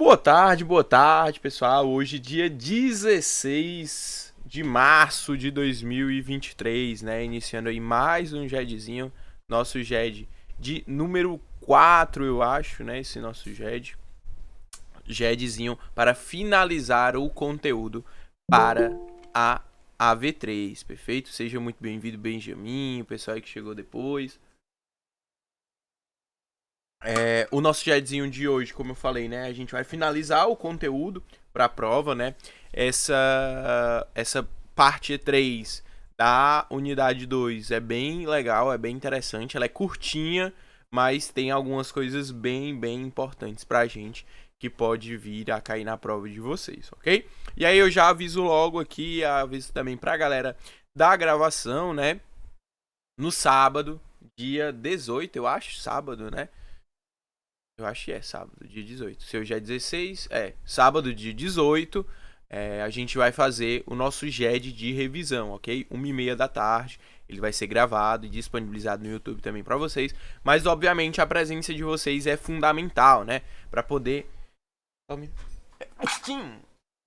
Boa tarde, pessoal. Hoje, dia 16 de março de 2023, né? Iniciando aí mais um GEDzinho, nosso GED de número 4, eu acho, né? Esse nosso GEDzinho para finalizar o conteúdo para a AV3, perfeito? Seja muito bem-vindo, Benjamin, o pessoal aí que chegou depois. O nosso GEDzinho de hoje, como eu falei, né? A gente vai finalizar o conteúdo para a prova, né? Essa parte 3 da unidade 2 é bem legal, é bem interessante. Ela é curtinha, mas tem algumas coisas bem importantes pra gente que pode vir a cair na prova de vocês, ok? E aí eu já aviso logo aqui, aviso também pra galera da gravação, né? No sábado, dia 18, eu acho, sábado, né? Eu acho que é sábado, dia 18. Se hoje é 16, sábado, dia 18, a gente vai fazer o nosso GED de revisão, ok? 1h30 da tarde. Ele vai ser gravado e disponibilizado no YouTube também para vocês. Mas, obviamente, a presença de vocês é fundamental, né? Para poder.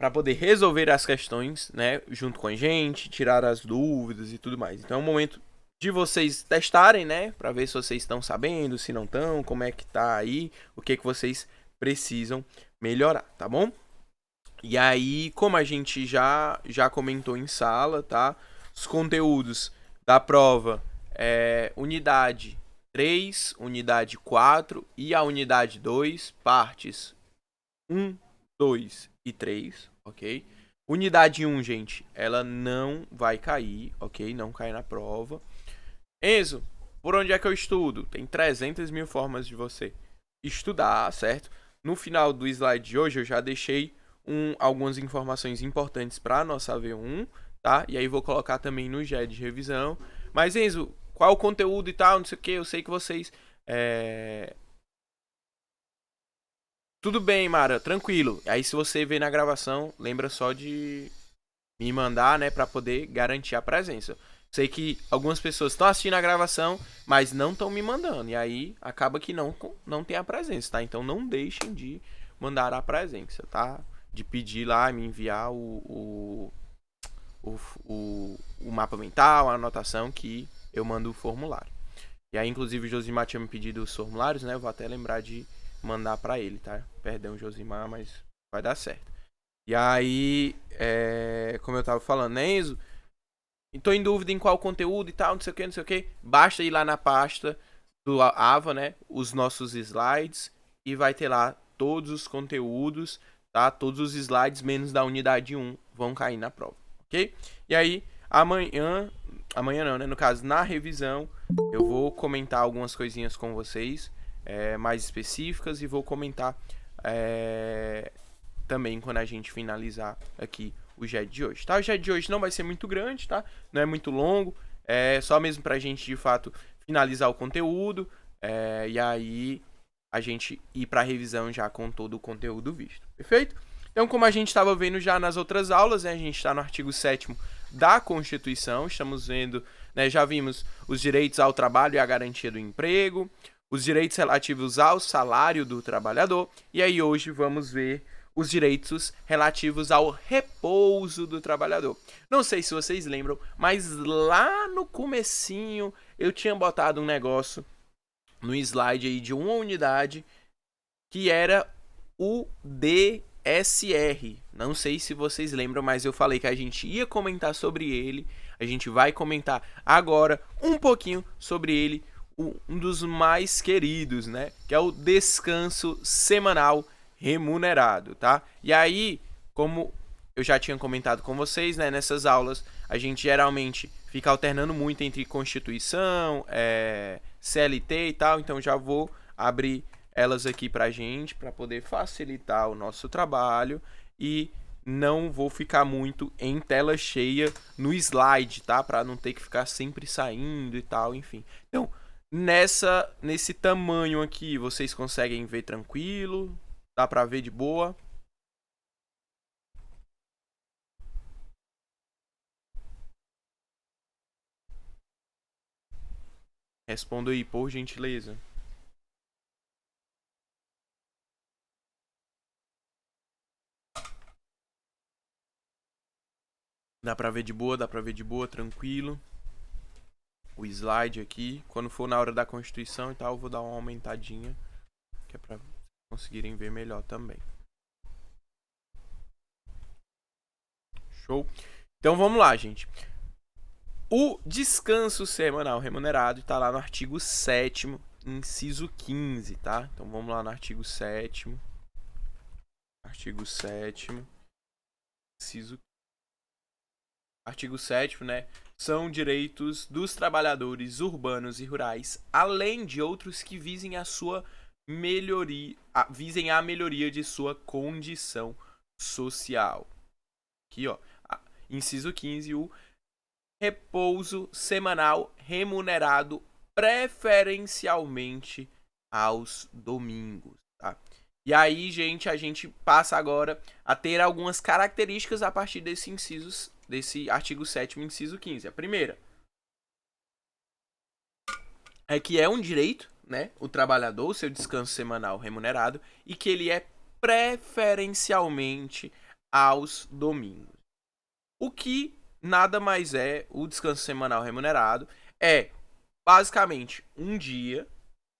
Para poder resolver as questões, né? Junto com a gente, tirar as dúvidas e tudo mais. Então é um momento de vocês testarem, né, para ver se vocês estão sabendo, se não estão, como é que tá aí, o que que vocês precisam melhorar, tá bom? E aí, como a gente já comentou em sala, tá? Os conteúdos da prova unidade 3, unidade 4 e a unidade 2, partes 1, 2 e 3, ok? Unidade 1, gente, ela não vai cair, ok? Não cai na prova. Enzo, por onde é que eu estudo? Tem 300 mil formas de você estudar, certo? No final do slide de hoje eu já deixei algumas informações importantes para a nossa V1, tá? E aí vou colocar também no GED de revisão. Mas Enzo, qual o conteúdo e tal, não sei o que, eu sei que vocês... Tudo bem, Mara, tranquilo. Aí se você ver na gravação, lembra só de me mandar, né, para poder garantir a presença. Sei que algumas pessoas estão assistindo a gravação, mas não estão me mandando. E aí acaba que não tem a presença, tá? Então não deixem de mandar a presença, tá? De pedir lá, me enviar o mapa mental, a anotação que eu mando o formulário. E aí, inclusive, o Josimar tinha me pedido os formulários, né? Eu vou até lembrar de mandar para ele, tá? Perdão, Josimar, mas vai dar certo. E aí, como eu tava falando, né, Enzo? Tô em dúvida em qual conteúdo e tal, não sei o que, não sei o que. Basta ir lá na pasta do Ava, né? Os nossos slides. E vai ter lá todos os conteúdos, tá? Todos os slides, menos da unidade 1, vão cair na prova, ok? E aí, amanhã não, né? No caso, na revisão, eu vou comentar algumas coisinhas com vocês, mais específicas, e vou comentar também quando a gente finalizar aqui o GED de hoje, tá? O GED de hoje não vai ser muito grande, tá? Não é muito longo, é só mesmo pra gente, de fato, finalizar o conteúdo, e aí a gente ir pra revisão já com todo o conteúdo visto, perfeito? Então, como a gente estava vendo já nas outras aulas, né, a gente está no artigo 7º da Constituição, estamos vendo, né, já vimos os direitos ao trabalho e à garantia do emprego, os direitos relativos ao salário do trabalhador, e aí hoje vamos ver os direitos relativos ao repouso do trabalhador. Não sei se vocês lembram, mas lá no comecinho eu tinha botado um negócio no slide aí de uma unidade que era o DSR. Não sei se vocês lembram, mas eu falei que a gente ia comentar sobre ele. A gente vai comentar agora um pouquinho sobre ele, um dos mais queridos, né? Que é o descanso semanal remunerado, tá? E aí, como eu já tinha comentado com vocês, né? Nessas aulas, a gente geralmente fica alternando muito entre Constituição, CLT e tal. Então já vou abrir elas aqui pra gente, para poder facilitar o nosso trabalho, e não vou ficar muito em tela cheia no slide, tá? Para não ter que ficar sempre saindo e tal, enfim. Então, nesse tamanho aqui, vocês conseguem ver tranquilo? Dá para ver de boa? Responda aí, por gentileza. Dá pra ver de boa, tranquilo. O slide aqui. Quando for na hora da Constituição e tal, eu vou dar uma aumentadinha, que é pra conseguirem ver melhor também. Show? Então vamos lá, gente. O descanso semanal remunerado está lá no artigo 7º, inciso 15, tá? Então vamos lá no artigo 7º. Artigo 7º, inciso. Artigo 7º, né? São direitos dos trabalhadores urbanos e rurais, além de outros que visem a sua melhoria, visem a melhoria de sua condição social. Aqui, ó, inciso 15, o repouso semanal remunerado preferencialmente aos domingos, tá? E aí, gente, a gente passa agora a ter algumas características a partir desse artigo 7º, inciso 15. A primeira é que é um direito, né, o trabalhador, o seu descanso semanal remunerado, e que ele é preferencialmente aos domingos. O que nada mais é o descanso semanal remunerado, é basicamente um dia,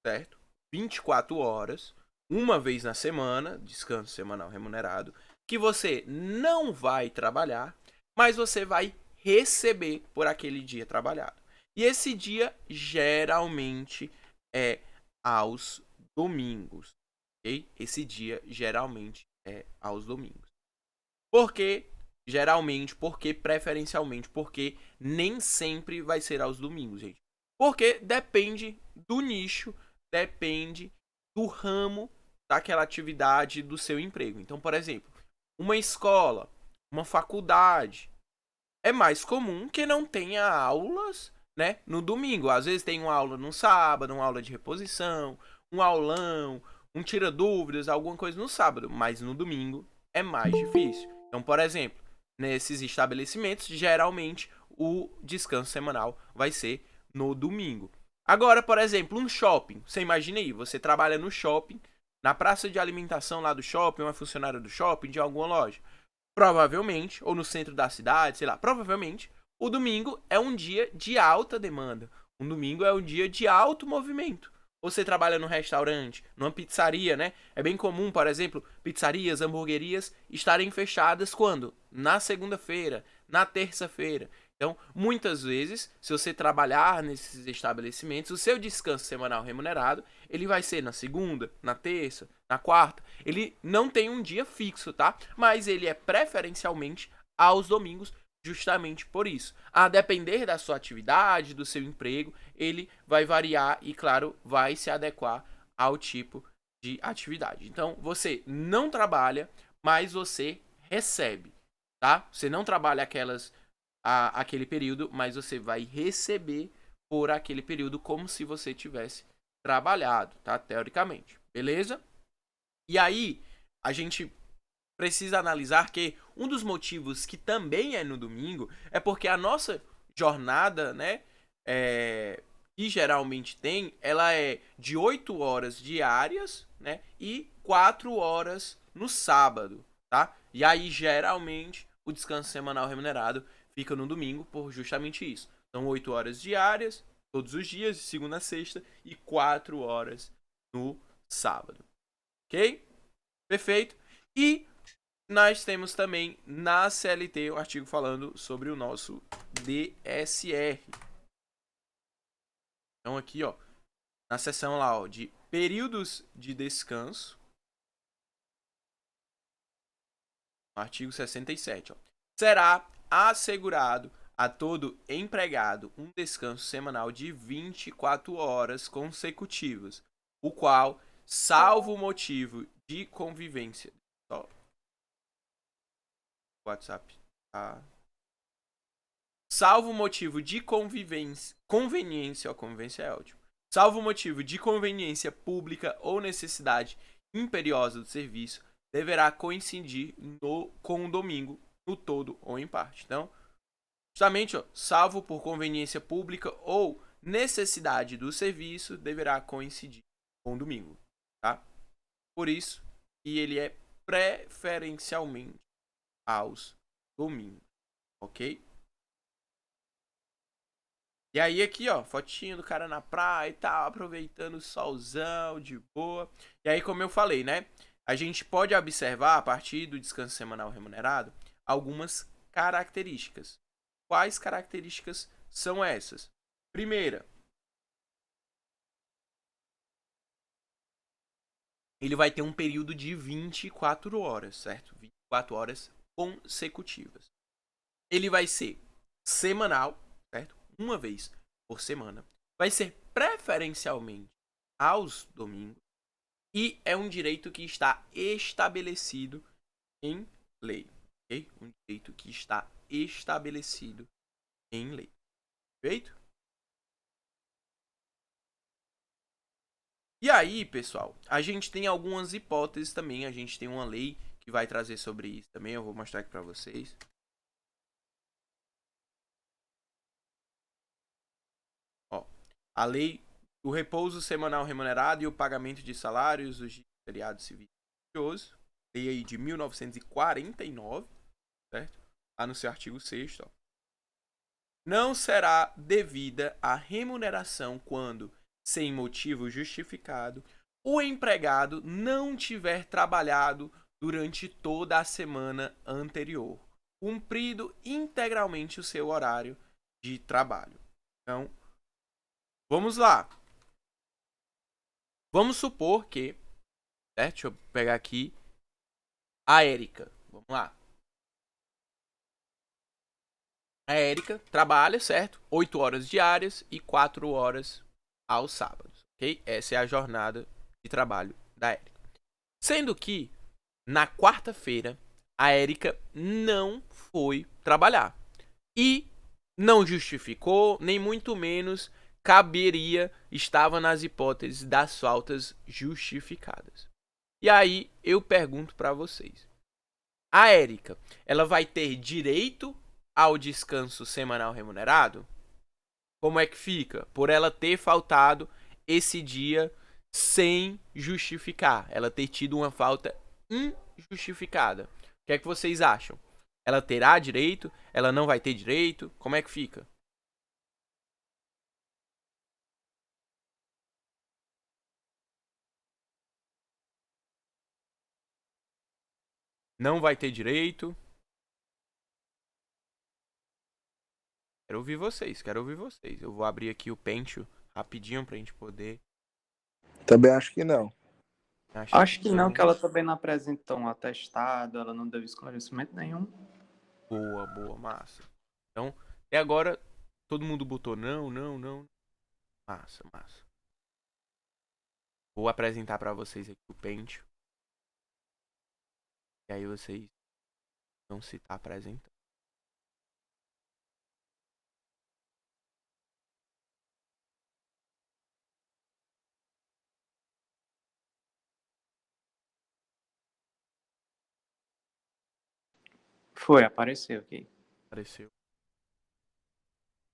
certo? 24 horas, uma vez na semana, descanso semanal remunerado, que você não vai trabalhar, mas você vai receber por aquele dia trabalhado. E esse dia geralmente é aos domingos, ok? Esse dia geralmente é aos domingos. Por quê? Geralmente, porque preferencialmente, porque nem sempre vai ser aos domingos, gente. Porque depende do nicho, depende do ramo daquela atividade do seu emprego. Então, por exemplo, uma escola, uma faculdade, é mais comum que não tenha aulas, né, no domingo. Às vezes tem uma aula no sábado, uma aula de reposição, um aulão, um tira dúvidas, alguma coisa no sábado, mas no domingo é mais difícil. Então, por exemplo, nesses estabelecimentos, geralmente o descanso semanal vai ser no domingo. Agora, por exemplo, um shopping. Você imagina aí, você trabalha no shopping, na praça de alimentação lá do shopping, uma funcionária do shopping, de alguma loja. Provavelmente, ou no centro da cidade, sei lá, provavelmente, o domingo é um dia de alta demanda. Um domingo é um dia de alto movimento. Você trabalha num restaurante, numa pizzaria, né? É bem comum, por exemplo, pizzarias, hamburguerias estarem fechadas quando? Na segunda-feira, na terça-feira. Então, muitas vezes, se você trabalhar nesses estabelecimentos, o seu descanso semanal remunerado, ele vai ser na segunda, na terça, na quarta. Ele não tem um dia fixo, tá? Mas ele é preferencialmente aos domingos, justamente por isso. A depender da sua atividade, do seu emprego, ele vai variar e, claro, vai se adequar ao tipo de atividade. Então, você não trabalha, mas você recebe, tá? Você não trabalha aquele período, mas você vai receber por aquele período como se você tivesse trabalhado, tá? Teoricamente, beleza? E aí, a gente precisa analisar que um dos motivos que também é no domingo é porque a nossa jornada, né, que geralmente tem, ela é de 8 horas diárias, né, e 4 horas no sábado, tá? E aí, geralmente, o descanso semanal remunerado fica no domingo por justamente isso. São 8 horas diárias, todos os dias, de segunda a sexta, e 4 horas no sábado. Ok? Perfeito. E nós temos também na CLT um artigo falando sobre o nosso DSR. Então aqui, ó, na seção lá, ó, de períodos de descanso, artigo 67, ó, será assegurado a todo empregado um descanso semanal de 24 horas consecutivas, o qual, salvo motivo de convivência, ó, WhatsApp, tá? Salvo motivo de conveniência é ótimo. Salvo motivo de conveniência pública ou necessidade imperiosa do serviço, deverá coincidir com o domingo, no todo ou em parte. Então, justamente, ó, salvo por conveniência pública ou necessidade do serviço, deverá coincidir com o domingo, tá? Por isso, e ele é preferencialmente aos domingos. ok? E aí aqui, ó, fotinho do cara na praia e tal, aproveitando o solzão, de boa. E aí, como eu falei, né? A gente pode observar, a partir do descanso semanal remunerado, algumas características. Quais características são essas? Primeira, ele vai ter um período de 24 horas, certo? 24 horas consecutivas. Ele vai ser semanal, certo? Uma vez por semana. Vai ser preferencialmente aos domingos. E é um direito que está estabelecido em lei. Ok? Um direito que está estabelecido em lei. Perfeito? E aí, pessoal, a gente tem algumas hipóteses também. A gente tem uma lei que vai trazer sobre isso também. Eu vou mostrar aqui para vocês. Ó, a lei do repouso semanal remunerado e o pagamento de salários dos feriados civis e religiosos. Lei aí de 1949, certo? Lá no seu artigo 6º, ó. Não será devida a remuneração quando, sem motivo justificado, o empregado não tiver trabalhado durante toda a semana anterior, cumprido integralmente o seu horário de trabalho. Então, vamos lá. Vamos supor que, certo? Deixa eu pegar aqui a Érica. Vamos lá. A Érica trabalha, certo? 8 horas diárias e 4 horas aos sábados, ok? Essa é a jornada de trabalho da Érica. Sendo que, na quarta-feira, a Érica não foi trabalhar. E não justificou, nem muito menos caberia, estava nas hipóteses das faltas justificadas. E aí eu pergunto para vocês: a Érica, ela vai ter direito ao descanso semanal remunerado? Como é que fica? Por ela ter faltado esse dia sem justificar, ela ter tido uma falta injustificada. O que é que vocês acham? Ela terá direito? Ela não vai ter direito? Como é que fica? Não vai ter direito? Quero ouvir vocês, quero ouvir vocês. Eu vou abrir aqui o Pentium rapidinho pra gente poder. Também acho que não. Acho que não, que ela também não apresentou um atestado, ela não deu esclarecimento nenhum. Boa, boa, massa. Então, até agora, todo mundo botou não, não, não. Massa, massa. Vou apresentar pra vocês aqui o Pentium. E aí vocês vão se tá apresentando. Foi, apareceu aqui. Apareceu.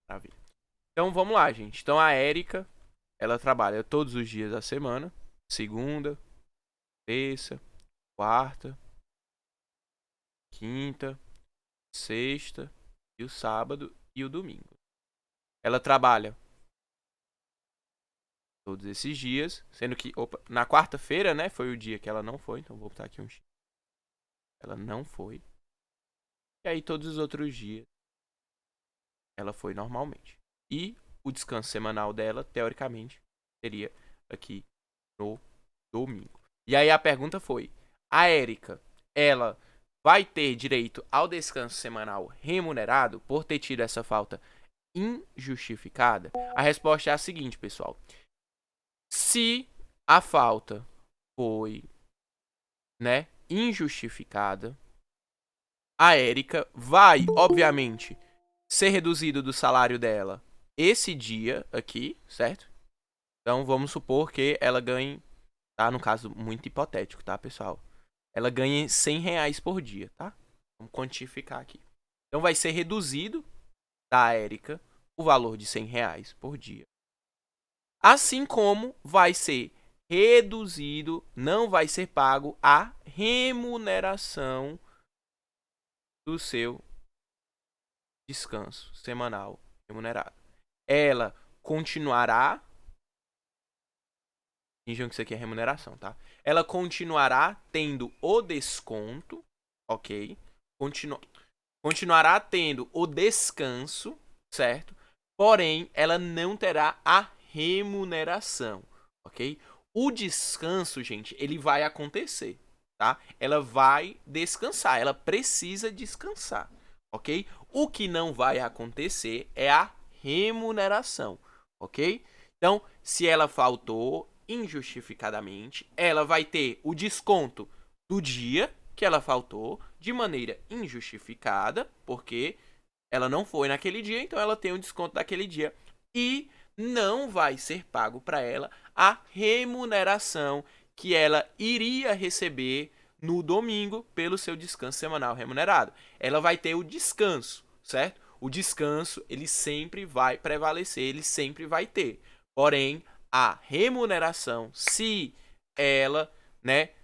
Maravilha. Então vamos lá, gente. Então a Érica, ela trabalha todos os dias da semana. Segunda, terça, quarta, quinta, sexta e o sábado e o domingo. Ela trabalha todos esses dias, sendo que na quarta-feira, né, foi o dia que ela não foi, então vou botar aqui um X. Ela não foi. E aí todos os outros dias ela foi normalmente. E o descanso semanal dela, teoricamente, seria aqui no domingo. E aí a pergunta foi: a Érica, ela vai ter direito ao descanso semanal remunerado por ter tido essa falta injustificada? A resposta é a seguinte, pessoal. Se a falta foi, né, injustificada, a Érica vai, obviamente, ser reduzido do salário dela esse dia aqui, certo? Então vamos supor que ela ganhe, tá? No caso muito hipotético, tá, pessoal? Ela ganhe R$100 por dia, tá? Vamos quantificar aqui. Então vai ser reduzido da Érica o valor de R$100 por dia. Assim como vai ser reduzido, não vai ser pago a remuneração do seu descanso semanal remunerado. Ela continuará. Finjam que isso aqui é remuneração, tá? Ela continuará tendo o desconto, ok? Continuará tendo o descanso, certo? Porém, ela não terá a remuneração, ok? O descanso, gente, ele vai acontecer, tá? Ela vai descansar, ela precisa descansar, ok? O que não vai acontecer é a remuneração, ok? Então, se ela faltou injustificadamente, ela vai ter o desconto do dia que ela faltou de maneira injustificada, porque ela não foi naquele dia, então ela tem o desconto daquele dia e não vai ser pago para ela a remuneração que ela iria receber no domingo pelo seu descanso semanal remunerado. Ela vai ter o descanso, certo? O descanso, ele sempre vai prevalecer, ele sempre vai ter. Porém, a remuneração, se ela, né,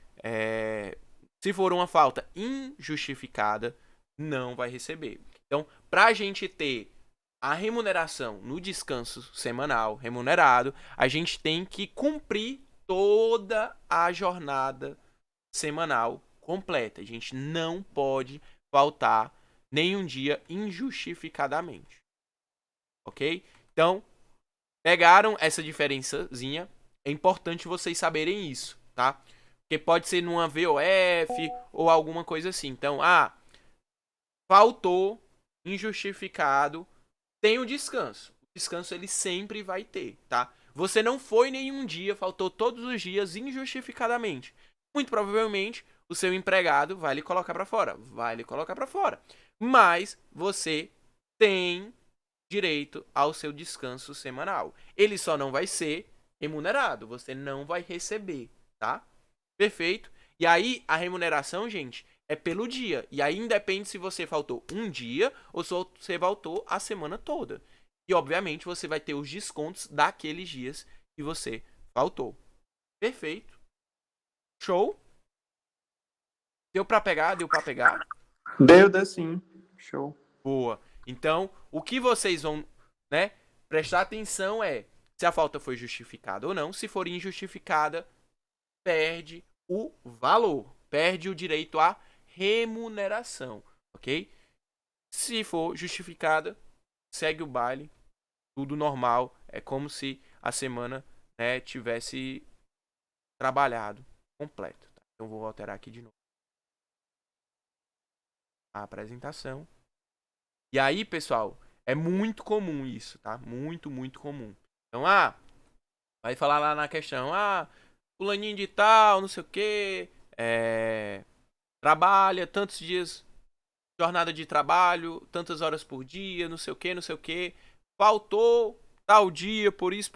se for uma falta injustificada, não vai receber. Então, para a gente ter a remuneração no descanso semanal remunerado, a gente tem que cumprir toda a jornada semanal completa. A gente não pode faltar nenhum dia injustificadamente. Ok? Então, pegaram essa diferençazinha. É importante vocês saberem isso, tá? Porque pode ser numa VOF ou alguma coisa assim. Então, faltou, injustificado, tem o descanso. O descanso ele sempre vai ter, tá? Você não foi nenhum dia, faltou todos os dias injustificadamente. Muito provavelmente o seu empregado vai lhe colocar para fora, Mas você tem direito ao seu descanso semanal. Ele só não vai ser remunerado, você não vai receber, tá? Perfeito? E aí a remuneração, gente, é pelo dia. E aí independe se você faltou um dia ou se você faltou a semana toda. E obviamente você vai ter os descontos daqueles dias que você faltou. Perfeito? Show? Deu pra pegar? Deu pra pegar? Deu sim. Show. Boa. Então, o que vocês vão, né, prestar atenção é se a falta foi justificada ou não. Se for injustificada, perde o valor, perde o direito à remuneração, ok? Se for justificada, segue o baile, tudo normal, é como se a semana, né, tivesse trabalhado completo. Tá? Então vou alterar aqui de novo a apresentação. E aí, pessoal, é muito comum isso, tá? Muito, muito comum. Então, vai falar lá na questão, fulaninho de tal, não sei o quê, trabalha tantos dias, jornada de trabalho, tantas horas por dia, não sei o quê, faltou tal dia, por isso,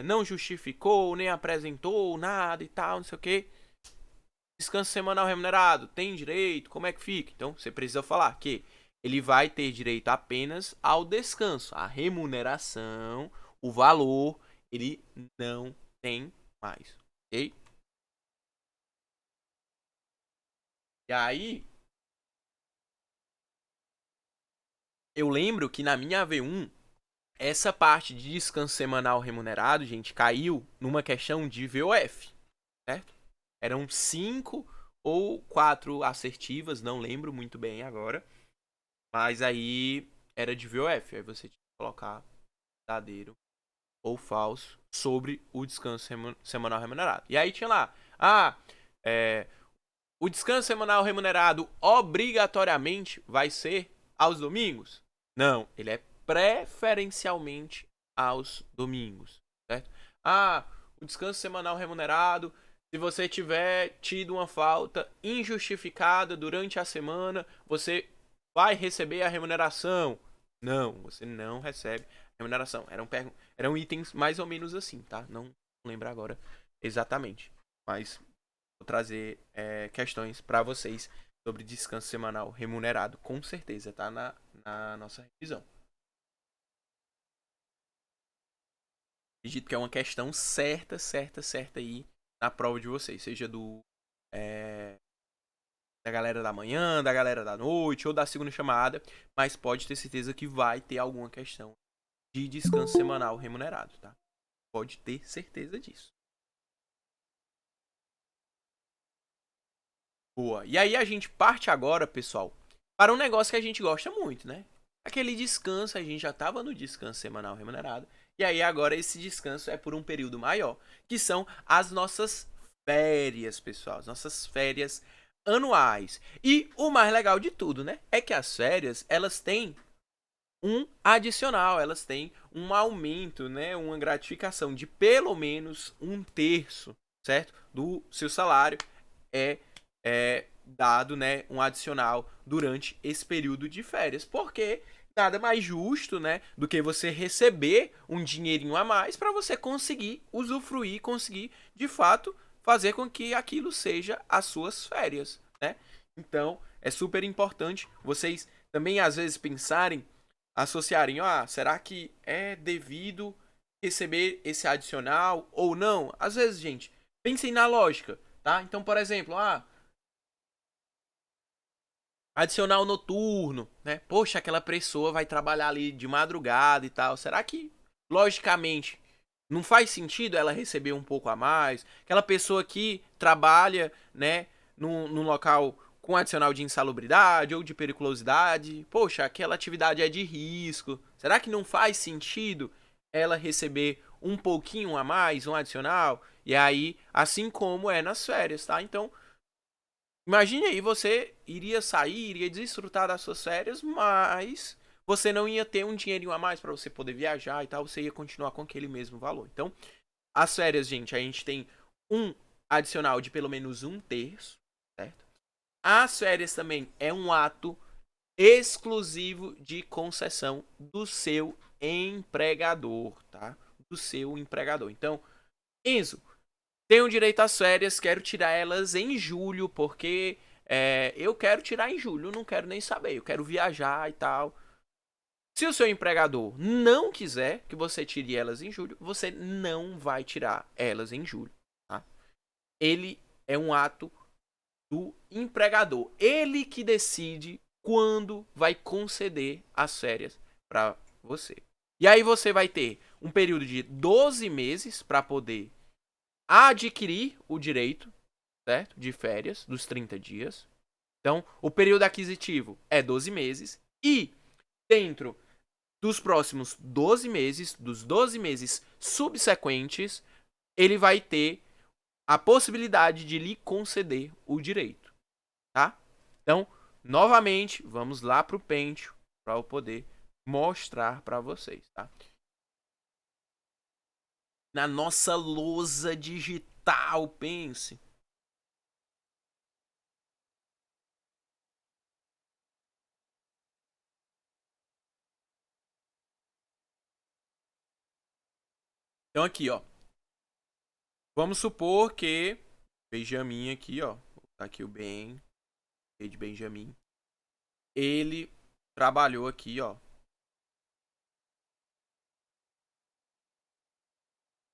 não justificou, nem apresentou nada e tal, não sei o quê. Descanso semanal remunerado, tem direito, como é que fica? Então, você precisa falar que ele vai ter direito apenas ao descanso, a remuneração, o valor, ele não tem mais, ok? E aí, eu lembro que na minha AV1, essa parte de descanso semanal remunerado, gente, caiu numa questão de VOF, certo? Eram 5 ou 4 assertivas, não lembro muito bem agora. Mas aí era de VOF, aí você tinha que colocar verdadeiro ou falso sobre o descanso semanal remunerado. E aí tinha lá, o descanso semanal remunerado obrigatoriamente vai ser aos domingos? Não, ele é preferencialmente aos domingos, certo? O descanso semanal remunerado, se você tiver tido uma falta injustificada durante a semana, você vai receber a remuneração. Não, você não recebe a remuneração. Eram itens mais ou menos assim, tá? Não lembro agora exatamente. Mas vou trazer questões para vocês sobre descanso semanal remunerado, com certeza, tá? Na nossa revisão. Acredito que é uma questão certa aí na prova de vocês, seja do da galera da manhã, da galera da noite ou da segunda chamada, mas pode ter certeza que vai ter alguma questão de descanso semanal remunerado, tá? Pode ter certeza disso. Boa. E aí a gente parte agora, pessoal, para um negócio que a gente gosta muito, né? Aquele descanso, a gente já estava no descanso semanal remunerado. E aí agora esse descanso é por um período maior, que são as nossas férias, pessoal. As nossas férias anuais. E o mais legal de tudo, né? É que as férias, elas têm um adicional, elas têm um aumento, né? Uma gratificação de pelo menos 1/3, certo? Do seu salário é dado, né, um adicional durante esse período de férias, porque nada mais justo, né, do que você receber um dinheirinho a mais para você conseguir usufruir, conseguir de fato fazer com que aquilo seja as suas férias, né? Então, é super importante vocês também às vezes pensarem, associarem, será que é devido receber esse adicional ou não? Às vezes, gente, pensem na lógica, tá? Então, por exemplo, adicional noturno, né? Poxa, aquela pessoa vai trabalhar ali de madrugada e tal. Será que, logicamente, não faz sentido ela receber um pouco a mais? Aquela pessoa que trabalha, né, num local com adicional de insalubridade ou de periculosidade. Poxa, aquela atividade é de risco. Será que não faz sentido ela receber um pouquinho a mais, um adicional? E aí, assim como é nas férias, tá? Então, imagine aí, você iria sair, iria desfrutar das suas férias, mas você não ia ter um dinheirinho a mais para você poder viajar e tal, você ia continuar com aquele mesmo valor. Então, as férias, gente, a gente tem um adicional de pelo menos 1/3, certo? As férias também é um ato exclusivo de concessão do seu empregador, tá? Do seu empregador. Então, Enzo, tenho direito às férias, quero tirar elas em julho, porque eu quero tirar em julho, não quero nem saber, eu quero viajar e tal. Se o seu empregador não quiser que você tire elas em julho, você não vai tirar elas em julho, tá? Ele é um ato do empregador, ele que decide quando vai conceder as férias para você. E aí você vai ter um período de 12 meses para poder adquirir o direito, certo? De férias dos 30 dias. Então, o período aquisitivo é 12 meses e dentro dos próximos 12 meses, dos 12 meses subsequentes, ele vai ter a possibilidade de lhe conceder o direito, tá? Então, novamente, vamos lá pro Pêntio para eu poder mostrar para vocês, tá? Na nossa lousa digital, pense. Então aqui, ó. Vamos supor que Benjamin aqui, ó. Vou botar aqui o Ben, de Benjamin. Ele trabalhou aqui, ó.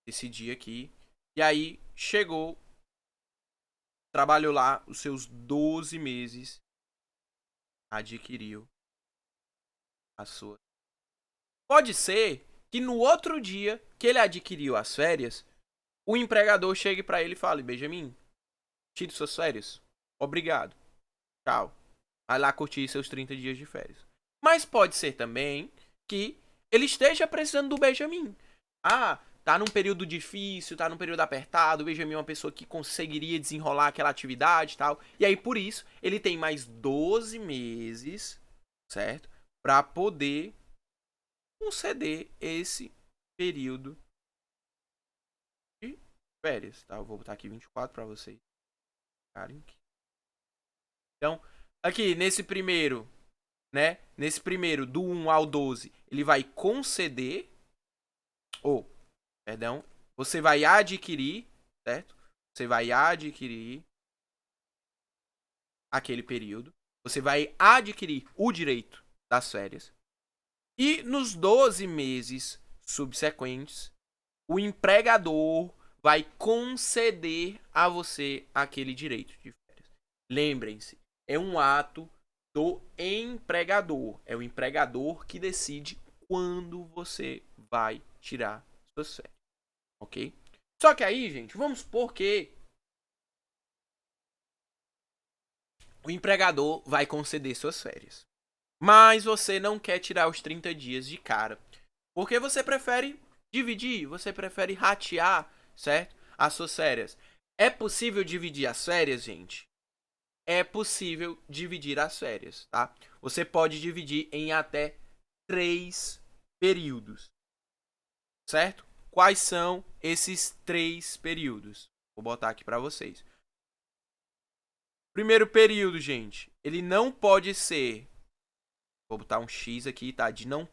Esse dia aqui. E aí chegou, trabalhou lá os seus 12 meses, adquiriu a sua. Pode ser que no outro dia que ele adquiriu as férias, o empregador chegue pra ele e fale: Benjamin, tire suas férias. Obrigado. Tchau. Vai lá curtir seus 30 dias de férias. Mas pode ser também que ele esteja precisando do Benjamin. Tá num período difícil, tá num período apertado, o Benjamin é uma pessoa que conseguiria desenrolar aquela atividade e tal. E aí, por isso, ele tem mais 12 meses, certo? Pra poder conceder esse período de férias, tá? Eu vou botar aqui 24 pra vocês. Então, aqui, nesse primeiro, né? Nesse primeiro, do 1 ao 12, ele vai conceder, perdão, você vai adquirir, certo? Você vai adquirir aquele período. Você vai adquirir o direito das férias. E nos 12 meses subsequentes, o empregador vai conceder a você aquele direito de férias. Lembrem-se, é um ato do empregador. É o empregador que decide quando você vai tirar suas férias, ok? Só que aí, gente, vamos supor que o empregador vai conceder suas férias, mas você não quer tirar os 30 dias de cara, porque você prefere dividir, você prefere ratear, certo? As suas férias. É possível dividir as férias, gente? É possível dividir as férias, tá? Você pode dividir em até 3 períodos, certo? Quais são esses 3 períodos? Vou botar aqui para vocês. Primeiro período, gente, ele não pode ser, vou botar um X aqui, tá? De não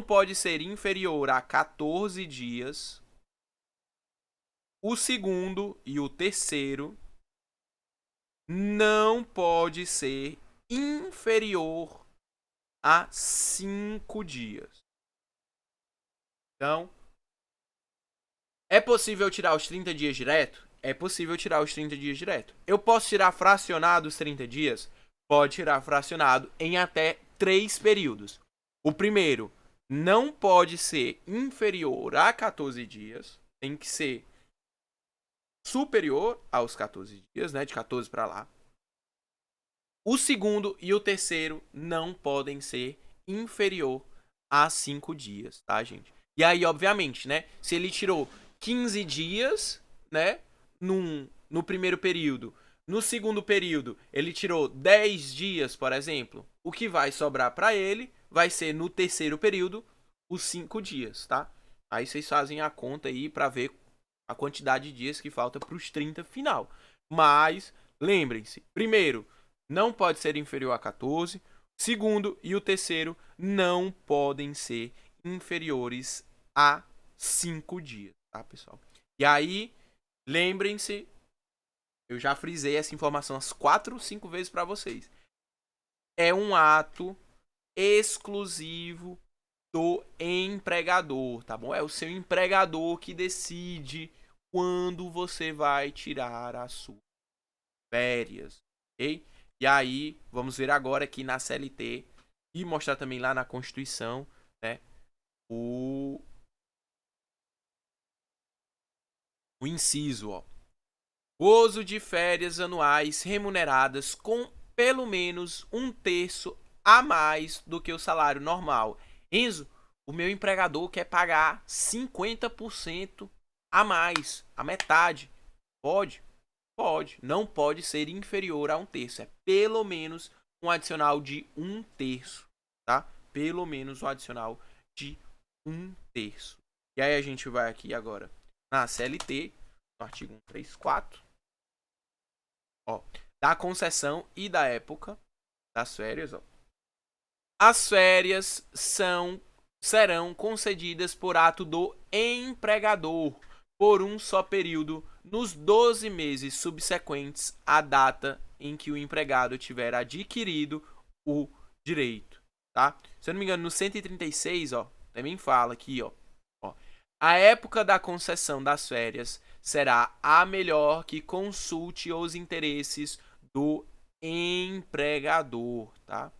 pode ser inferior a 14 dias. O segundo e o terceiro não pode ser inferior a 5 dias. Então, é possível tirar os 30 dias direto? É possível tirar os 30 dias direto. Eu posso tirar fracionado os 30 dias? Pode tirar fracionado em até 3 períodos. O primeiro não pode ser inferior a 14 dias. Tem que ser superior aos 14 dias, né? De 14 para lá. O segundo e o terceiro não podem ser inferior a 5 dias, tá, gente? E aí, obviamente, né? Se ele tirou 15 dias, né? No primeiro período. No segundo período, ele tirou 10 dias, por exemplo. O que vai sobrar para ele vai ser no terceiro período os 5 dias, tá? Aí vocês fazem a conta aí para ver a quantidade de dias que falta para os 30 final. Mas, lembrem-se, primeiro, não pode ser inferior a 14. Segundo e o terceiro não podem ser inferiores a 5 dias, tá, pessoal? E aí, lembrem-se, eu já frisei essa informação umas 4, 5 vezes para vocês. É um ato exclusivo do empregador, tá bom? É o seu empregador que decide quando você vai tirar as suas férias, ok? E aí, vamos ver agora aqui na CLT e mostrar também lá na Constituição, né? O inciso, ó. Gozo de férias anuais remuneradas com pelo menos 1/3 a mais do que o salário normal. Enzo, o meu empregador quer pagar 50% a mais, a metade. Pode? Pode. Não pode ser inferior a 1/3. É pelo menos um adicional de 1/3, tá? Pelo menos um adicional de 1/3. E aí a gente vai aqui agora na CLT, no artigo 134. Ó, da concessão e da época das férias, ó. As férias serão concedidas por ato do empregador por um só período nos 12 meses subsequentes à data em que o empregado tiver adquirido o direito, tá? Se eu não me engano, no 136, ó, também fala aqui, ó. A época da concessão das férias será a melhor que consulte os interesses do empregador, tá?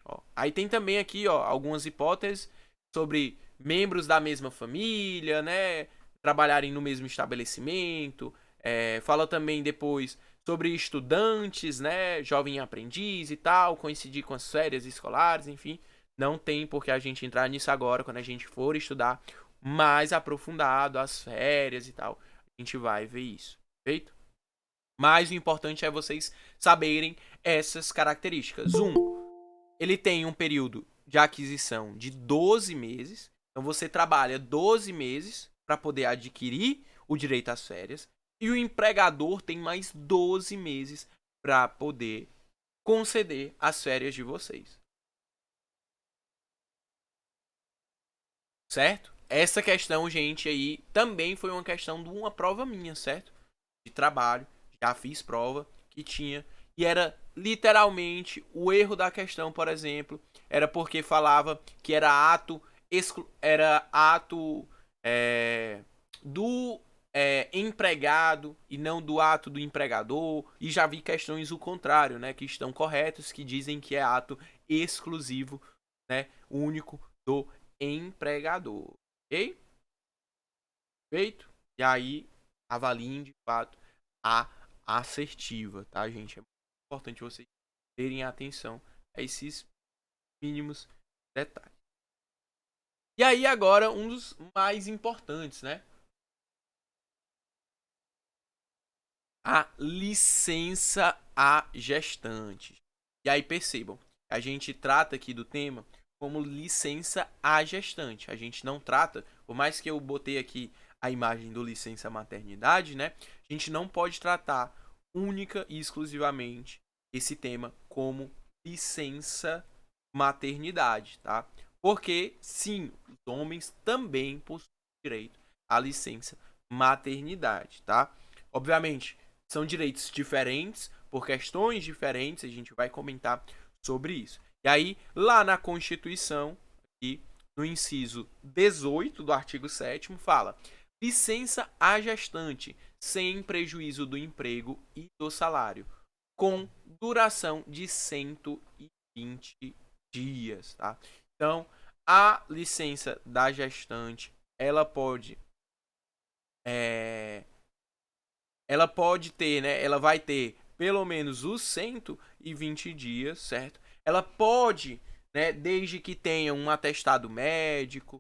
Ó, aí tem também aqui, ó, algumas hipóteses sobre membros da mesma família, né? Trabalharem no mesmo estabelecimento. Fala também depois sobre estudantes, né? Jovem aprendiz e tal, coincidir com as férias escolares, enfim. Não tem por que a gente entrar nisso agora, quando a gente for estudar mais aprofundado as férias e tal. A gente vai ver isso, feito? Mas o importante é vocês saberem essas características. Ele tem um período de aquisição de 12 meses. Então você trabalha 12 meses para poder adquirir o direito às férias. E o empregador tem mais 12 meses para poder conceder as férias de vocês. Certo? Essa questão, gente, aí também foi uma questão de uma prova minha, certo? De trabalho. Já fiz prova que tinha. E era literalmente o erro da questão, por exemplo, era porque falava que era ato do empregado e não do ato do empregador, e já vi questões o contrário, né, que estão corretos, que dizem que é ato exclusivo, né, único do empregador, ok? Feito? E aí, avaliem de fato a assertiva, tá, gente? É muito importante vocês terem atenção a esses mínimos detalhes. E aí, agora, um dos mais importantes, né? A licença a gestante. E aí, percebam, a gente trata aqui do tema como licença a gestante. A gente não trata, por mais que eu botei aqui a imagem do licença maternidade, né? A gente não pode tratar única e exclusivamente esse tema como licença maternidade, tá? Porque, sim, os homens também possuem direito à licença maternidade, tá? Obviamente, são direitos diferentes, por questões diferentes, a gente vai comentar sobre isso. E aí, lá na Constituição, aqui, no inciso 18 do artigo 7º, fala: licença à gestante, sem prejuízo do emprego e do salário, com duração de 120 dias, tá? Então, a licença da gestante, ela pode ter, né? Ela vai ter pelo menos os 120 dias, certo? Ela pode, né, desde que tenha um atestado médico,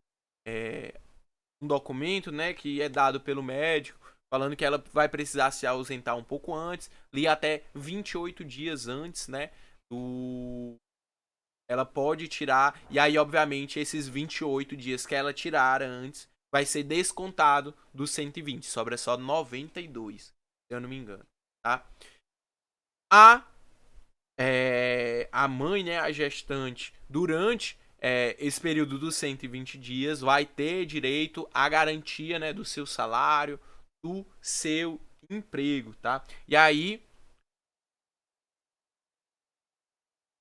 um documento, né, que é dado pelo médico, falando que ela vai precisar se ausentar um pouco antes, ali até 28 dias antes, né, ela pode tirar, e aí, obviamente, esses 28 dias que ela tirar antes, vai ser descontado dos 120, sobra só 92, se eu não me engano, tá? A mãe, né, a gestante, durante esse período dos 120 dias, vai ter direito à garantia, né, do seu salário, do seu emprego, tá? E aí,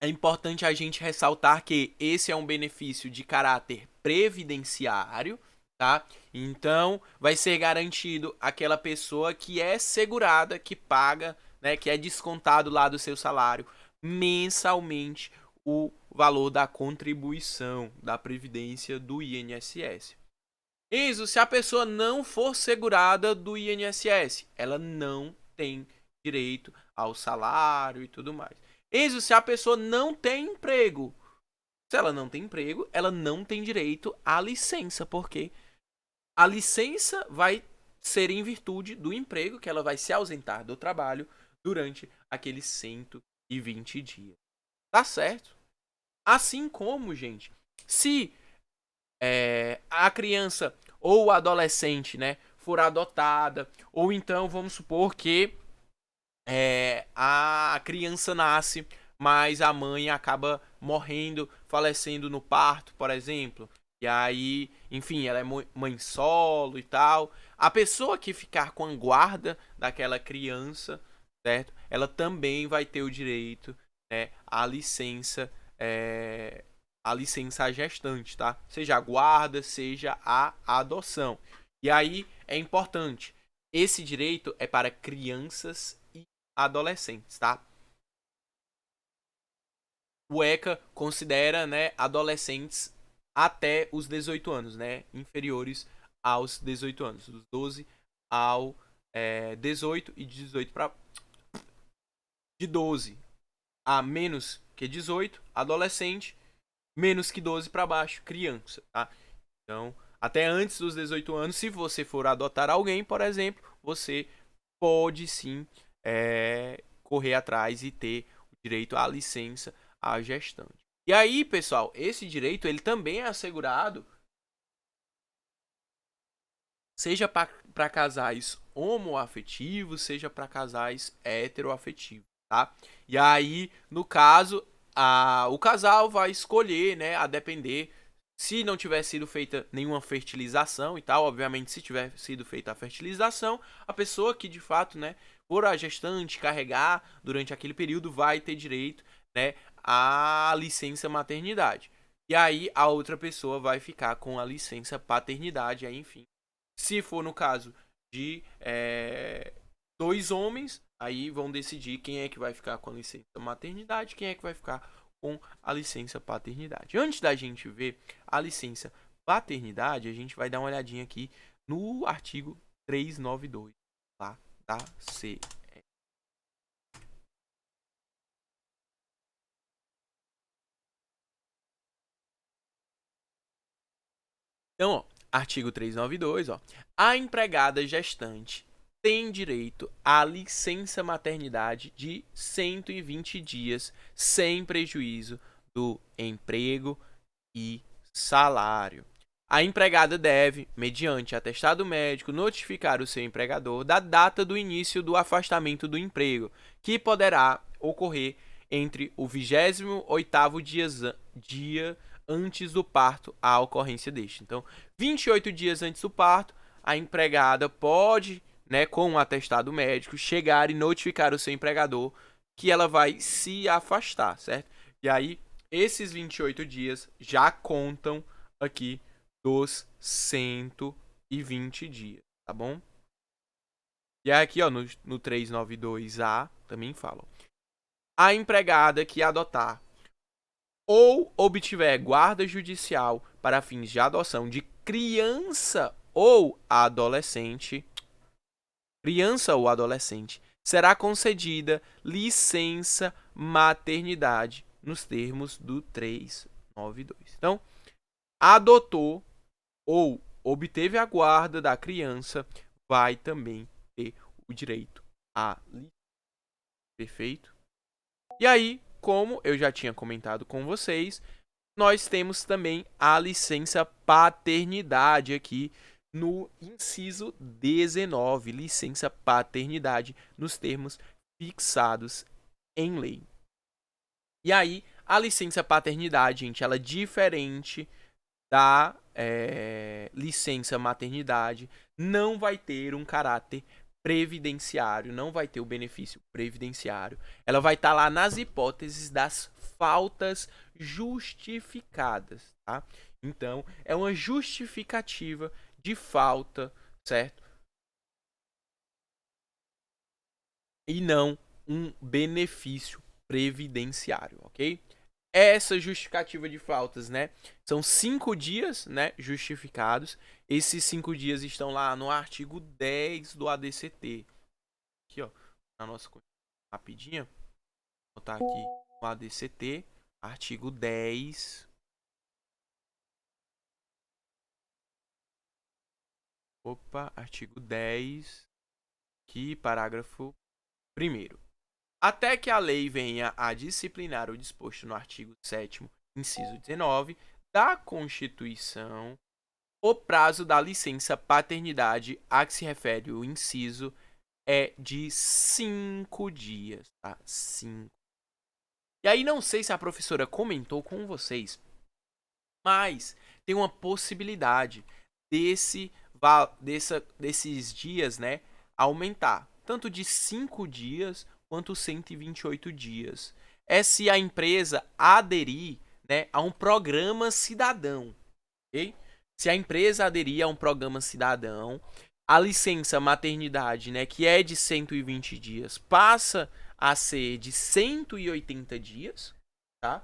é importante a gente ressaltar que esse é um benefício de caráter previdenciário, tá? Então, vai ser garantido aquela pessoa que é segurada, que paga, né, que é descontado lá do seu salário mensalmente o valor da contribuição da previdência do INSS. Isso, se a pessoa não for segurada do INSS, ela não tem direito ao salário e tudo mais. Isso, se a pessoa não tem emprego. Se ela não tem emprego, ela não tem direito à licença, porque a licença vai ser em virtude do emprego, que ela vai se ausentar do trabalho durante aqueles 120 dias. Tá certo? Assim como, gente, se a criança ou o adolescente, né, for adotada, ou então vamos supor que a criança nasce, mas a mãe acaba morrendo, falecendo no parto, por exemplo. E aí, enfim, ela é mãe solo e tal. A pessoa que ficar com a guarda daquela criança, certo? Ela também vai ter o direito, né, à licença, a licença à gestante, tá? Seja a guarda, seja a adoção. E aí é importante, esse direito é para crianças e adolescentes, tá? O ECA considera, né, adolescentes até os 18 anos, né, inferiores aos 18 anos, dos 12 ao 18 e de 18 para de 12 a menos que 18, adolescente, menos que 12 para baixo, criança, tá? Então, até antes dos 18 anos, se você for adotar alguém, por exemplo, você pode sim correr atrás e ter o direito à licença à gestante. E aí, pessoal, esse direito ele também é assegurado seja para casais homoafetivos, seja para casais heteroafetivos, tá? E aí, no caso, o casal vai escolher, né, a depender se não tiver sido feita nenhuma fertilização e tal, obviamente se tiver sido feita a fertilização, a pessoa que de fato, né, por a gestante carregar durante aquele período vai ter direito, né, à licença maternidade. E aí a outra pessoa vai ficar com a licença paternidade, aí enfim. Se for no caso de 2 homens, aí vão decidir quem é que vai ficar com a licença maternidade, quem é que vai ficar com a licença paternidade. Antes da gente ver a licença paternidade, a gente vai dar uma olhadinha aqui no artigo 392 lá da CE. Então, ó, artigo 392, ó. A empregada gestante tem direito à licença maternidade de 120 dias, sem prejuízo do emprego e salário. A empregada deve, mediante atestado médico, notificar o seu empregador da data do início do afastamento do emprego, que poderá ocorrer entre o 28º dia antes do parto à ocorrência deste. Então, 28 dias antes do parto, a empregada pode, com um atestado médico, chegar e notificar o seu empregador que ela vai se afastar, certo? E aí, esses 28 dias já contam aqui dos 120 dias, tá bom? E aqui, ó, no 392A também falam. A empregada que adotar ou obtiver guarda judicial para fins de adoção de criança ou adolescente, será concedida licença maternidade nos termos do 392. Então, adotou ou obteve a guarda da criança, vai também ter o direito a licença. Perfeito? E aí, como eu já tinha comentado com vocês, nós temos também a licença paternidade aqui no inciso 19, licença paternidade nos termos fixados em lei. E aí, a licença paternidade, gente, ela é diferente da licença maternidade, não vai ter um caráter previdenciário, não vai ter o benefício previdenciário. Ela vai estar lá nas hipóteses das faltas justificadas, tá? Então, é uma justificativa de falta, certo? E não um benefício previdenciário, ok? Essa justificativa de faltas, são 5 dias, justificados. Esses 5 dias estão lá no artigo 10 do ADCT. Aqui, ó, na nossa rapidinha. Vou botar aqui no ADCT, artigo 10. Opa, artigo 10, aqui, parágrafo 1º. Até que a lei venha a disciplinar o disposto no artigo 7º, inciso 19, da Constituição, o prazo da licença paternidade a que se refere o inciso é de 5 dias, tá? 5. E aí não sei se a professora comentou com vocês, mas tem uma possibilidade desses dias, aumentar, tanto de 5 dias quanto 128 dias. É se a empresa aderir, a um programa cidadão, ok? Se a empresa aderir a um programa cidadão, a licença maternidade, que é de 120 dias, passa a ser de 180 dias, tá?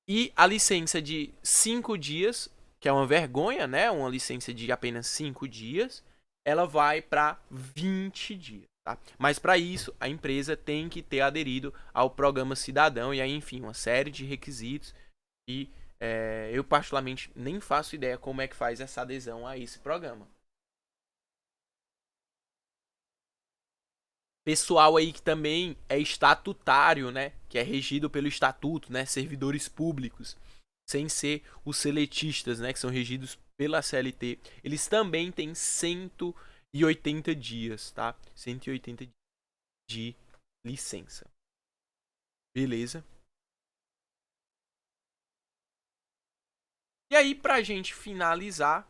E a licença de 5 dias, que é uma vergonha, uma licença de apenas 5 dias, ela vai para 20 dias. Tá? Mas para isso, a empresa tem que ter aderido ao programa cidadão e aí, enfim, uma série de requisitos. E eu, particularmente, nem faço ideia como é que faz essa adesão a esse programa. Pessoal aí que também é estatutário, que é regido pelo estatuto, servidores públicos, sem ser os seletistas, que são regidos pela CLT, eles também têm 180 dias, tá? 180 dias de licença. Beleza? E aí, pra gente finalizar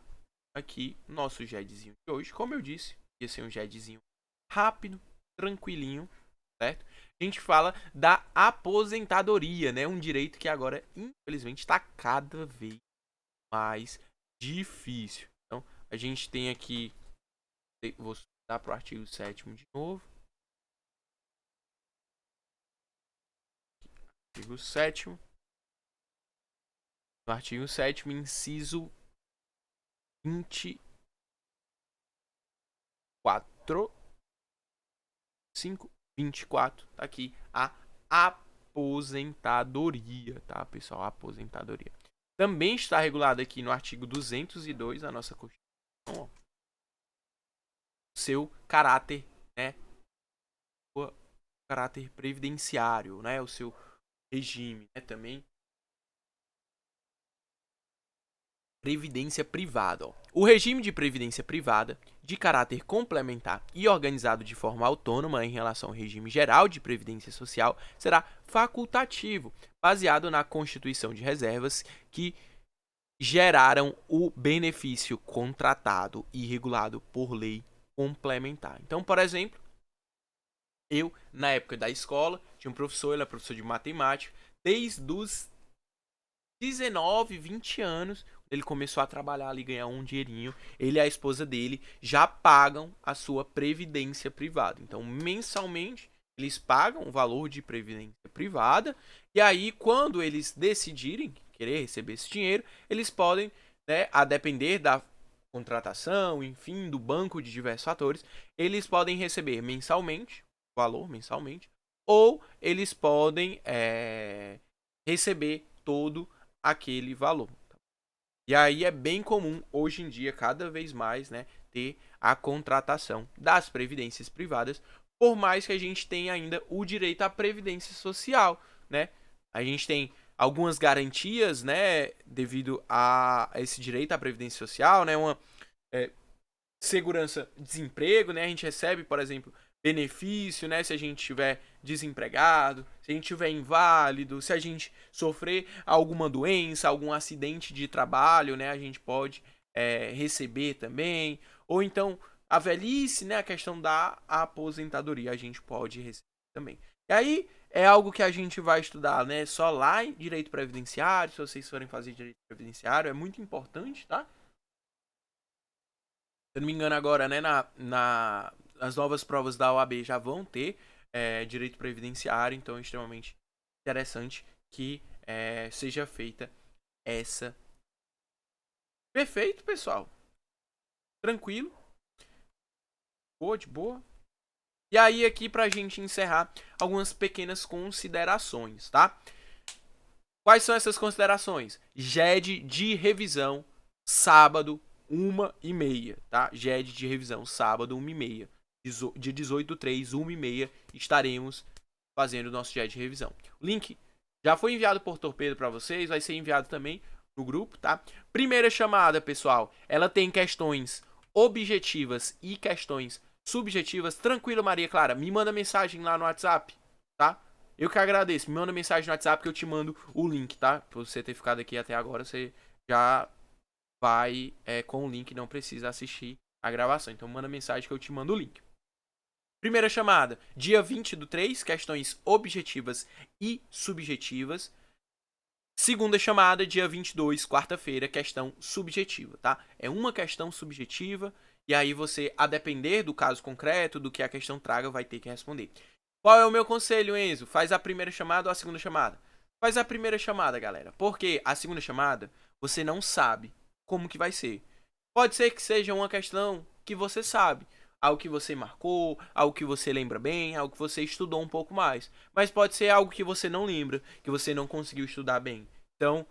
aqui nosso GEDzinho de hoje, como eu disse, ia ser um GEDzinho rápido, tranquilinho, certo? A gente fala da aposentadoria, um direito que agora, infelizmente, está cada vez mais difícil. Então, a gente tem aqui Vou dar para o artigo 7º de novo. Artigo 7º. No artigo 7º, inciso 24. 24. Tá aqui a aposentadoria, tá, pessoal? Aposentadoria. Também está regulado aqui no artigo 202 da nossa Constituição, ó, seu caráter, né? O caráter previdenciário, né? O seu regime, né? Também. Previdência privada. Ó. O regime de previdência privada, de caráter complementar e organizado de forma autônoma em relação ao regime geral de previdência social, será facultativo, baseado na constituição de reservas que geraram o benefício contratado e regulado por lei complementar. Então, por exemplo, eu, na época da escola, tinha um professor, ele é professor de matemática, desde os 19, 20 anos, ele começou a trabalhar ali, ganhar um dinheirinho, ele e a esposa dele já pagam a sua previdência privada. Então, mensalmente, eles pagam o valor de previdência privada, e aí, quando eles decidirem querer receber esse dinheiro, eles podem, né, a depender da contratação, enfim, do banco de diversos fatores, eles podem receber mensalmente, o valor mensalmente, ou eles podem receber todo aquele valor. E aí é bem comum, hoje em dia, cada vez mais, né, ter a contratação das previdências privadas, por mais que a gente tenha ainda o direito à previdência social, né? A gente tem algumas garantias, né, devido a esse direito à previdência social, né, uma segurança-desemprego, né? A gente recebe, por exemplo, benefício, né? Se a gente estiver desempregado, se a gente estiver inválido, se a gente sofrer alguma doença, algum acidente de trabalho, né? A gente pode receber também. Ou então, a velhice, né? A questão da aposentadoria, a gente pode receber também. E aí, é algo que a gente vai estudar, né? Só lá em direito previdenciário, se vocês forem fazer direito previdenciário, é muito importante, tá? Se eu não me engano agora, né, as novas provas da OAB já vão ter direito previdenciário, então é extremamente interessante que seja feita essa. Perfeito, pessoal. Tranquilo. Boa, de boa. E aí aqui pra gente encerrar algumas pequenas considerações, tá? Quais são essas considerações? GED de revisão, sábado, 1h30, tá? GED de revisão, sábado, 1h30. Dia 18/3, 1h30, estaremos fazendo o nosso GED de revisão. O link já foi enviado por Torpedo para vocês, vai ser enviado também no grupo, tá? Primeira chamada, pessoal, ela tem questões objetivas e questões subjetivas. Tranquilo, Maria Clara, me manda mensagem lá no WhatsApp, tá? Eu que agradeço, me manda mensagem no WhatsApp que eu te mando o link, tá? Por você ter ficado aqui até agora, você já vai com o link, não precisa assistir a gravação. Então manda mensagem que eu te mando o link. Primeira chamada, dia 20/3, questões objetivas e subjetivas. Segunda chamada, dia 22, quarta-feira, questão subjetiva, tá? É uma questão subjetiva e aí você, a depender do caso concreto, do que a questão traga, vai ter que responder. Qual é o meu conselho, Enzo? Faz a primeira chamada ou a segunda chamada? Faz a primeira chamada, galera. Porque a segunda chamada, você não sabe como que vai ser. Pode ser que seja uma questão que você sabe, algo que você marcou, algo que você lembra bem, algo que você estudou um pouco mais. Mas pode ser algo que você não lembra, que você não conseguiu estudar bem. Então,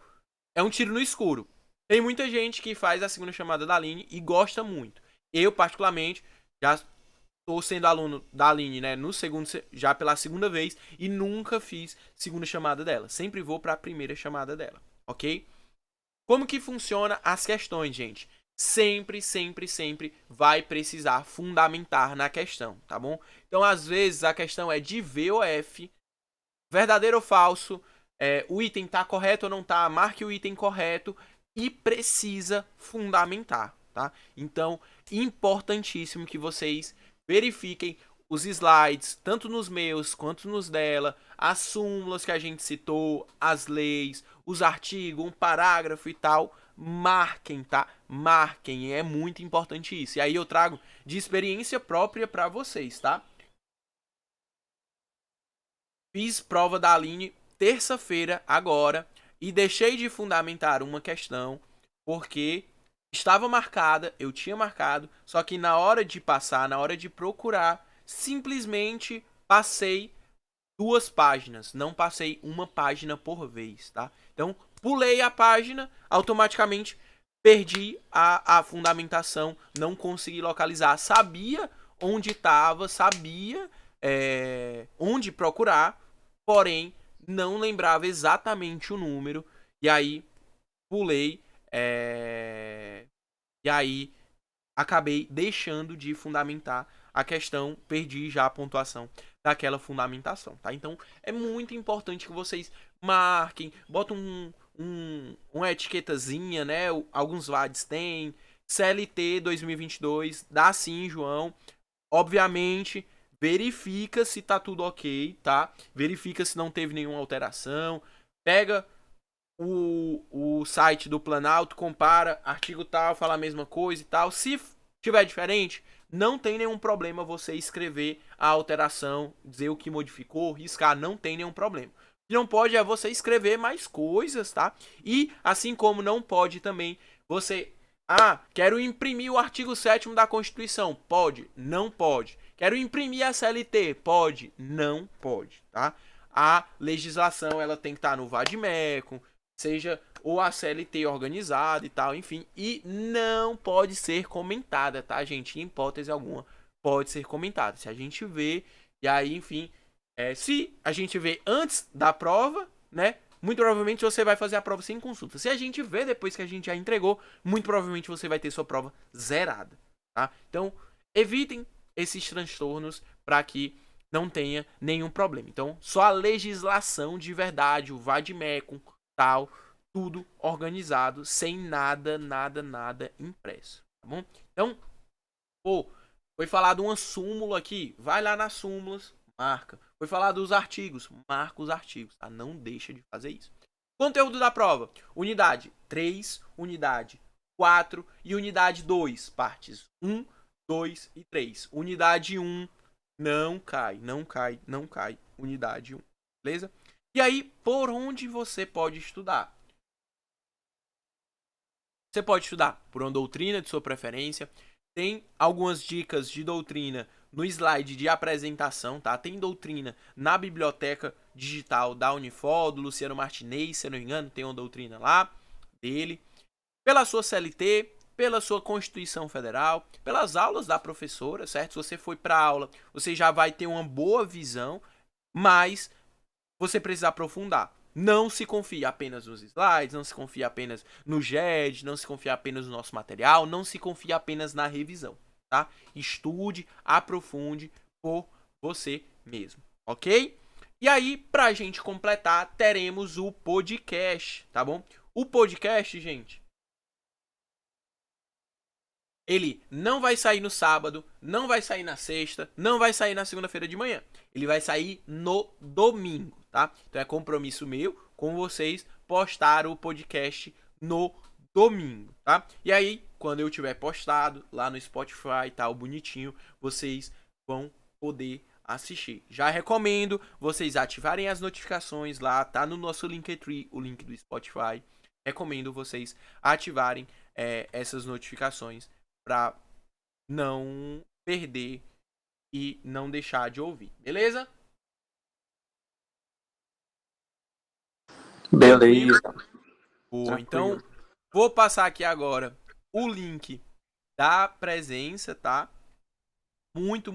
é um tiro no escuro. Tem muita gente que faz a segunda chamada da Aline e gosta muito. Eu, particularmente, já estou sendo aluno da Aline, né, já pela segunda vez e nunca fiz segunda chamada dela. Sempre vou para a primeira chamada dela, ok? Como que funciona as questões, gente? Sempre vai precisar fundamentar na questão, tá bom? Então, às vezes, a questão é de VOF, verdadeiro ou falso, o item tá correto ou não tá, marque o item correto e precisa fundamentar, tá? Então, importantíssimo que vocês verifiquem os slides, tanto nos meus quanto nos dela, as súmulas que a gente citou, as leis, os artigos, um parágrafo e tal, marquem, tá? Marquem, é muito importante isso. E aí eu trago de experiência própria para vocês, tá? Fiz prova da Aline terça-feira agora e deixei de fundamentar uma questão porque estava marcada, eu tinha marcado, só que na hora de passar, na hora de procurar, simplesmente passei 2 páginas, não passei uma página por vez, tá? Então, pulei a página, automaticamente perdi a fundamentação, não consegui localizar. Sabia onde estava, sabia onde procurar, porém, não lembrava exatamente o número, e aí pulei, e aí acabei deixando de fundamentar a questão, perdi já a pontuação daquela fundamentação, tá? Então, é muito importante que vocês marquem, botam uma etiquetazinha, né? Alguns VADs têm, CLT 2022, dá sim, João. Obviamente, verifica se tá tudo ok, tá? Verifica se não teve nenhuma alteração, pega o site do Planalto, compara, artigo tal, fala a mesma coisa e tal. Se tiver diferente, não tem nenhum problema você escrever a alteração, dizer o que modificou, riscar, não tem nenhum problema. O que não pode é você escrever mais coisas, tá? E assim como não pode também você... quero imprimir o artigo 7º da Constituição. Pode? Não pode. Quero imprimir a CLT. Pode? Não pode, tá? A legislação, ela tem que estar no VADMECUM, seja ou a CLT organizada e tal, enfim, e não pode ser comentada, tá, gente? Em hipótese alguma pode ser comentada. Se a gente vê, e aí, enfim, se a gente vê antes da prova, né, muito provavelmente você vai fazer a prova sem consulta. Se a gente vê depois que a gente já entregou, muito provavelmente você vai ter sua prova zerada, tá? Então, evitem esses transtornos para que não tenha nenhum problema. Então, só a legislação de verdade, o VADMECUM, tal, tudo organizado, sem nada impresso, tá bom? Então, foi falado uma súmula aqui, vai lá nas súmulas, marca. Foi falado dos artigos, marca os artigos, tá? Não deixa de fazer isso. Conteúdo da prova, unidade 3, unidade 4 e unidade 2, partes 1, 2 e 3. Unidade 1 não cai, unidade 1, beleza? E aí, por onde você pode estudar? Você pode estudar por uma doutrina de sua preferência. Tem algumas dicas de doutrina no slide de apresentação, tá? Tem doutrina na biblioteca digital da Unifor, do Luciano Martinez, se eu não me engano, tem uma doutrina lá dele. Pela sua CLT, pela sua Constituição Federal, pelas aulas da professora, certo? Se você foi para aula, você já vai ter uma boa visão, mas você precisa aprofundar. Não se confie apenas nos slides, não se confie apenas no GED, não se confie apenas no nosso material, não se confie apenas na revisão, tá? Estude, aprofunde por você mesmo, ok? E aí, pra gente completar, teremos o podcast, tá bom? O podcast, gente, ele não vai sair no sábado, não vai sair na sexta, não vai sair na segunda-feira de manhã. Ele vai sair no domingo, tá? Então é compromisso meu com vocês postar o podcast no domingo, tá? E aí, quando eu tiver postado lá no Spotify, tal, bonitinho, vocês vão poder assistir. Já recomendo vocês ativarem as notificações lá, tá no nosso Linktree, o link do Spotify. Recomendo vocês ativarem essas notificações para não perder e não deixar de ouvir, beleza? Beleza. Boa, então vou passar aqui agora o link da presença, tá? Muito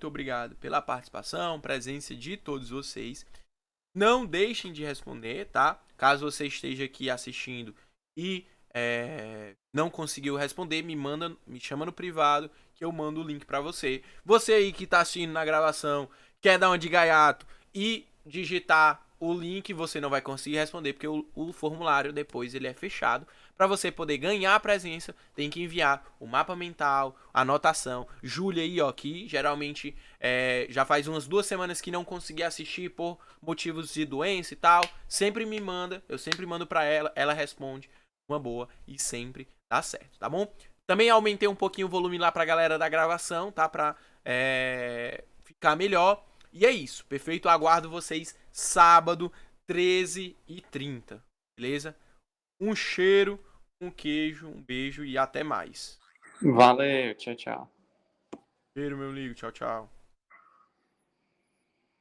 obrigado pela participação, presença de todos vocês. Não deixem de responder, tá? Caso você esteja aqui assistindo e não conseguiu responder, me chama no privado que eu mando o link pra você. Você aí que tá assistindo na gravação, quer dar uma de gaiato e digitar o link, você não vai conseguir responder, porque o formulário depois ele é fechado. Para você poder ganhar a presença, tem que enviar o mapa mental, a anotação. Júlia aí, ó, que geralmente já faz umas 2 semanas que não consegui assistir por motivos de doença e tal. Sempre me manda, eu sempre mando para ela responde. uma boa e sempre dá certo, tá bom? Também aumentei um pouquinho o volume lá pra galera da gravação, tá? Pra ficar melhor. E é isso, perfeito? Aguardo vocês sábado, 13h30, beleza? Um cheiro, um queijo, um beijo e até mais. Valeu, tchau, tchau. Cheiro, meu amigo. Tchau, tchau.